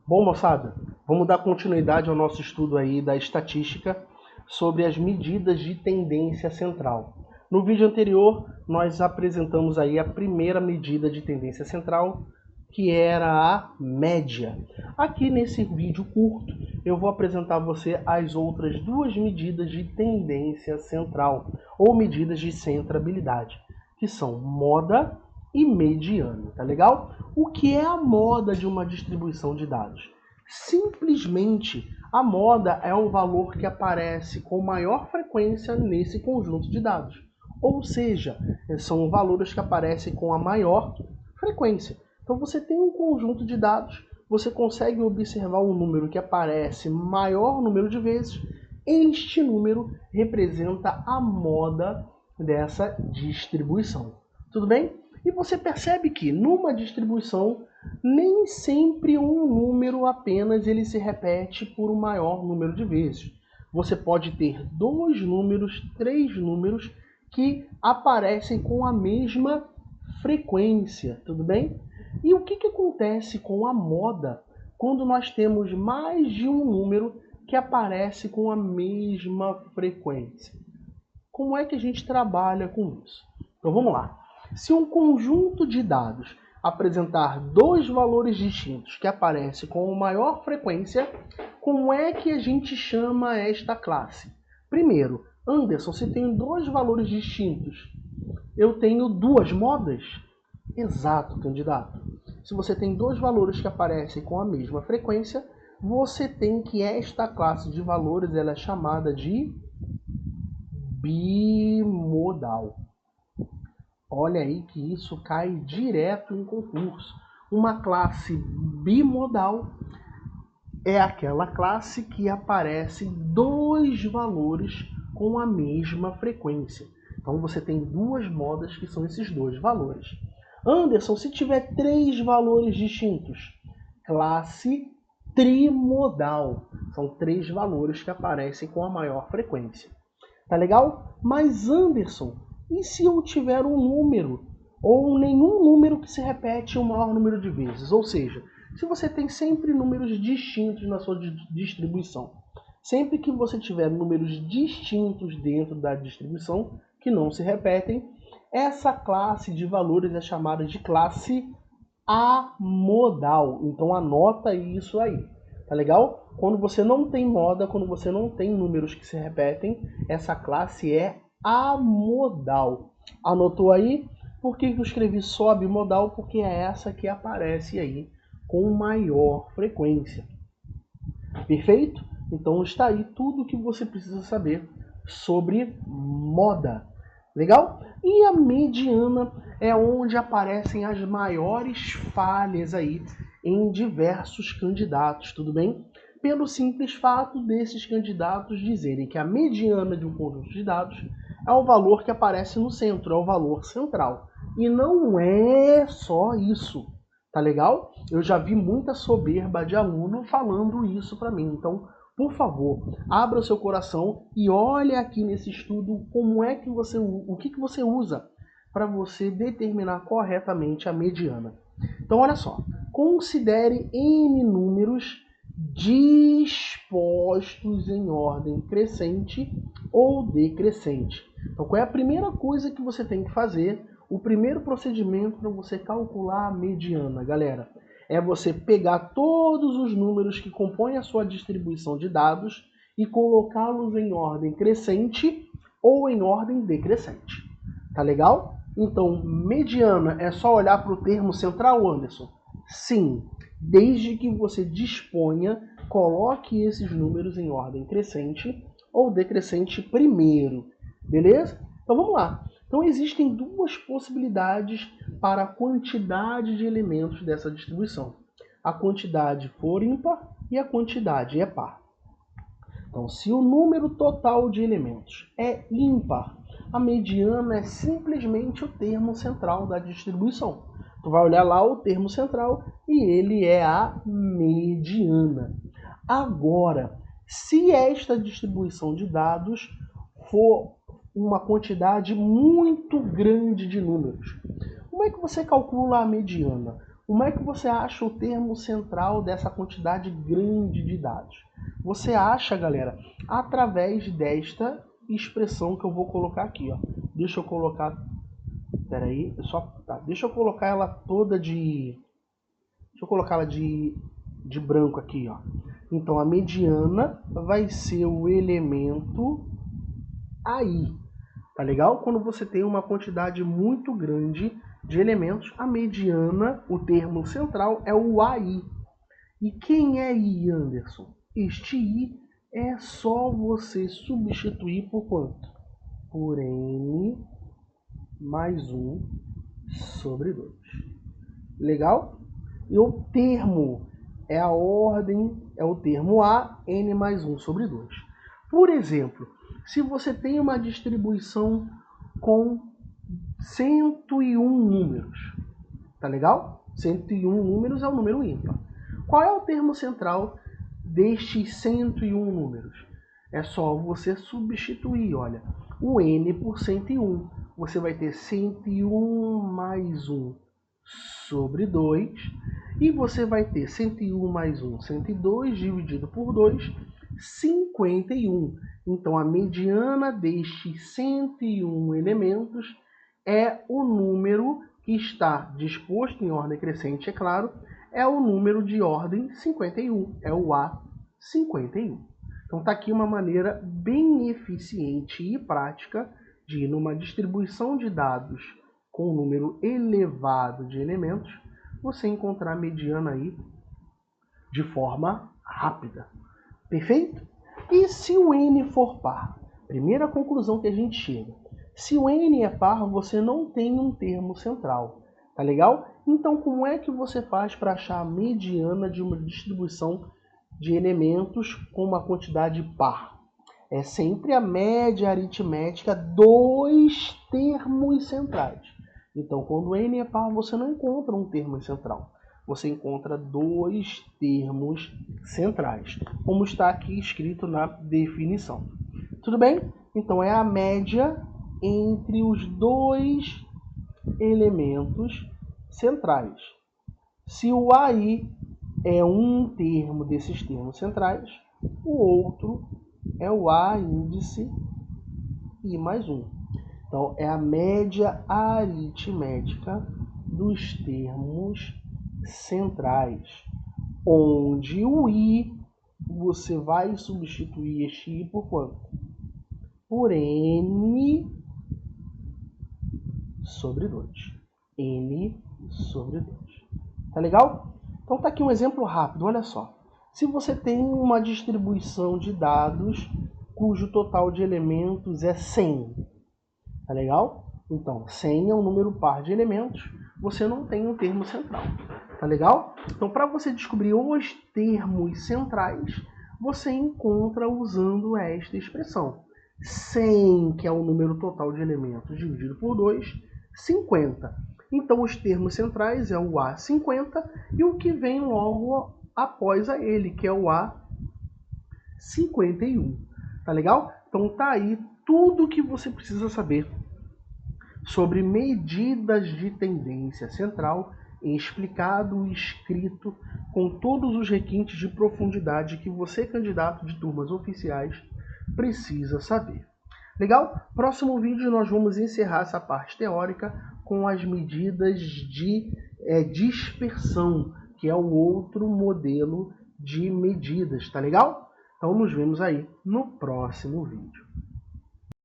Bom, moçada, vamos dar continuidade ao nosso estudo aí da estatística sobre as medidas de tendência central. No vídeo anterior, nós apresentamos aí a primeira medida de tendência central, que era a média. Aqui nesse vídeo curto, eu vou apresentar a você as outras duas medidas de tendência central, ou medidas de centrabilidade, que são moda e mediana, tá legal? O que é a moda de uma distribuição de dados? Simplesmente, a moda é o valor que aparece com maior frequência nesse conjunto de dados. Ou seja, são valores que aparecem com a maior frequência. Então você tem um conjunto de dados, você consegue observar um número que aparece maior número de vezes. Este número representa a moda dessa distribuição. Tudo bem? E você percebe que numa distribuição, nem sempre um número apenas ele se repete por um maior número de vezes. Você pode ter 2 números, 3 números que aparecem com a mesma frequência, tudo bem? E o que acontece com a moda quando nós temos mais de um número que aparece com a mesma frequência? Como é que a gente trabalha com isso? Então vamos lá. Se um conjunto de dados apresentar 2 valores distintos que aparecem com maior frequência, como é que a gente chama esta classe? Primeiro, Anderson, se tem 2 valores distintos, eu tenho 2 modas? Exato, candidato. Se você tem 2 valores que aparecem com a mesma frequência, você tem que esta classe de valores ela é chamada de bimodal. Olha aí que isso cai direto em concurso. Uma classe bimodal é aquela classe que aparece 2 valores com a mesma frequência. Então você tem 2 modas que são esses 2 valores. Anderson, se tiver 3 valores distintos, classe trimodal. São 3 valores que aparecem com a maior frequência. Tá legal? Mas Anderson, e se eu tiver um número ou nenhum número que se repete o maior número de vezes? Ou seja, se você tem sempre números distintos na sua distribuição, sempre que você tiver números distintos dentro da distribuição, que não se repetem, essa classe de valores é chamada de classe amodal. Então anota isso aí, tá legal? Quando você não tem moda, quando você não tem números que se repetem, essa classe é amodal. Anotou aí? Por que eu escrevi só bimodal? Porque é essa que aparece aí com maior frequência. Perfeito? Então está aí tudo o que você precisa saber sobre moda. Legal? E a mediana é onde aparecem as maiores falhas aí em diversos candidatos, tudo bem? Pelo simples fato desses candidatos dizerem que a mediana de um conjunto de dados é o valor que aparece no centro, é o valor central. E não é só isso, tá legal? Eu já vi muita soberba de aluno falando isso para mim, então, por favor, abra o seu coração e olhe aqui nesse estudo como é que você, o que você usa para você determinar corretamente a mediana. Então, olha só, considere N números dispostos em ordem crescente ou decrescente. Então, qual é a primeira coisa que você tem que fazer? O primeiro procedimento para você calcular a mediana, galera, é você pegar todos os números que compõem a sua distribuição de dados e colocá-los em ordem crescente ou em ordem decrescente. Tá legal? Então, mediana é só olhar para o termo central, Anderson? Sim, desde que você disponha, coloque esses números em ordem crescente ou decrescente primeiro, beleza? Então vamos lá. Então existem 2 possibilidades para a quantidade de elementos dessa distribuição. A quantidade for ímpar e a quantidade é par. Então, se o número total de elementos é ímpar, a mediana é simplesmente o termo central da distribuição. Tu vai olhar lá o termo central e ele é a mediana. Agora, se esta distribuição de dados for uma quantidade muito grande de números, como é que você calcula a mediana? Como é que você acha o termo central dessa quantidade grande de dados? Você acha, galera, através desta expressão que eu vou colocar aqui, ó. Deixa eu colocar, peraí, deixa eu colocar ela toda deixa eu colocar ela de branco aqui, ó. Então a mediana vai ser o elemento AI, tá legal? Quando você tem uma quantidade muito grande de elementos, a mediana, o termo central, é o AI. E quem é I, Anderson? Este I é só você substituir por quanto? Por N mais 1 sobre 2. Legal? E o termo é a ordem, é o termo A, N mais 1 sobre 2. Por exemplo, se você tem uma distribuição com 101 números, tá legal? 101 números é um número ímpar. Qual é o termo central destes 101 números? É só você substituir, olha, o N por 101. Você vai ter 101 mais 1 sobre 2. E você vai ter 101 mais 1, 102 dividido por 2, 51. Então a mediana destes 101 elementos é o número que está disposto em ordem crescente, é claro, é o número de ordem 51, é o A51. Então está aqui uma maneira bem eficiente e prática de, numa distribuição de dados com um número elevado de elementos, você encontrar a mediana aí de forma rápida. Perfeito? E se o N for par? Primeira conclusão que a gente chega. Se o N é par, você não tem um termo central. Tá legal? Então, como é que você faz para achar a mediana de uma distribuição de elementos com uma quantidade par? É sempre a média aritmética dos termos centrais. Então, quando N é par, você não encontra um termo central. Você encontra dois termos centrais, como está aqui escrito na definição. Tudo bem? Então, é a média entre os dois elementos centrais. Se o AI é um termo desses termos centrais, o outro é o A índice I mais 1. Então, é a média aritmética dos termos centrais, onde o I, você vai substituir este I por quanto? Por N sobre 2. N sobre 2. Tá legal? Então tá aqui um exemplo rápido, olha só. Se você tem uma distribuição de dados cujo total de elementos é 100, tá legal? Então, 100 é um número par de elementos, você não tem um termo central, tá legal? Então, para você descobrir os termos centrais, você encontra usando esta expressão. 100, que é o número total de elementos, dividido por 2, 50. Então, os termos centrais é o A50 e o que vem logo após a ele, que é o A51. Tá legal? Então, tá aí tudo o que você precisa saber sobre medidas de tendência central, explicado e escrito com todos os requintes de profundidade que você, candidato de turmas oficiais, precisa saber. Legal? Próximo vídeo nós vamos encerrar essa parte teórica com as medidas de dispersão, que é o outro modelo de medidas, tá legal? Então nos vemos aí no próximo vídeo.